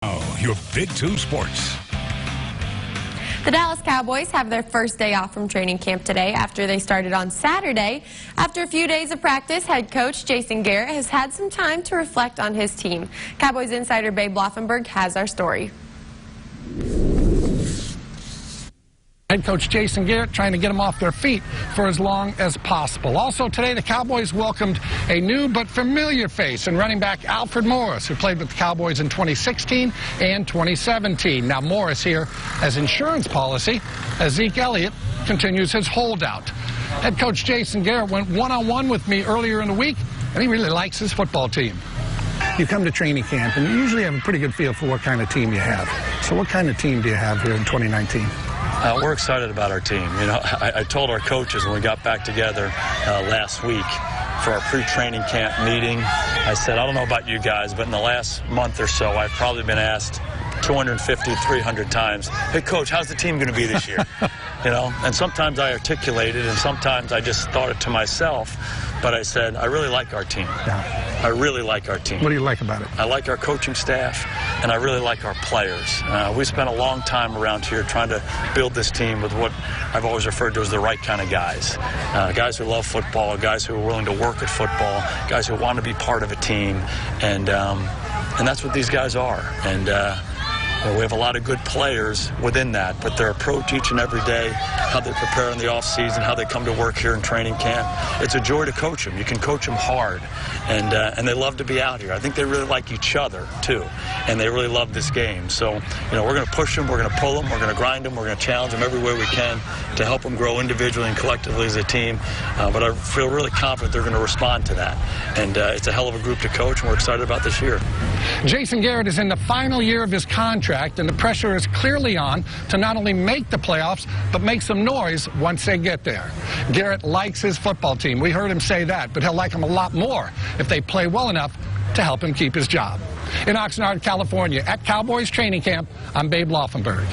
Oh, your Big Two Sports. The Dallas Cowboys have their first day off from training camp today after they started on Saturday. After a few days of practice, head coach Jason Garrett has had some time to reflect on his team. Cowboys insider Babe Laufenberg has our story. Head coach Jason Garrett trying to get them off their feet for as long as possible. Also today, the Cowboys welcomed a new but familiar face in running back Alfred Morris, who played with the Cowboys in 2016 and 2017. Now Morris here as insurance policy as Zeke Elliott continues his holdout. Head coach Jason Garrett went one-on-one with me earlier in the week, and he really likes his football team. You come to training camp, and you usually have a pretty good feel for what kind of team you have. So what kind of team do you have here in 2019? We're excited about our team. You know, I told our coaches when we got back together last week for our pre-training camp meeting, I said, I don't know about you guys, but in the last month or so, I've probably been asked 250, 300 times, hey, Coach, how's the team going to be this year? You know, and sometimes I articulate it, and sometimes I just thought it to myself. But I said, I really like our team. Yeah. I really like our team. What do you like about it? I like our coaching staff, and I really like our players. We spent a long time around here trying to build this team with what I've always referred to as the right kind of guys. Guys who love football, guys who are willing to work at football, guys who want to be part of a team, and that's what these guys are. And we have a lot of good players within that, but their approach each and every day, how they prepare in the off-season, how they come to work here in training camp, it's a joy to coach them. You can coach them hard, and they love to be out here. I think they really like each other, too, and they really love this game. So, you know, we're going to push them, we're going to pull them, we're going to grind them, we're going to challenge them every way we can to help them grow individually and collectively as a team. But I feel really confident they're going to respond to that. And it's a hell of a group to coach, and we're excited about this year. Jason Garrett is in the final year of his contract, and the pressure is clearly on to not only make the playoffs, but make some noise once they get there. Garrett likes his football team. We heard him say that, but he'll like them a lot more if they play well enough to help him keep his job. In Oxnard, California, at Cowboys training camp, I'm Babe Laufenberg.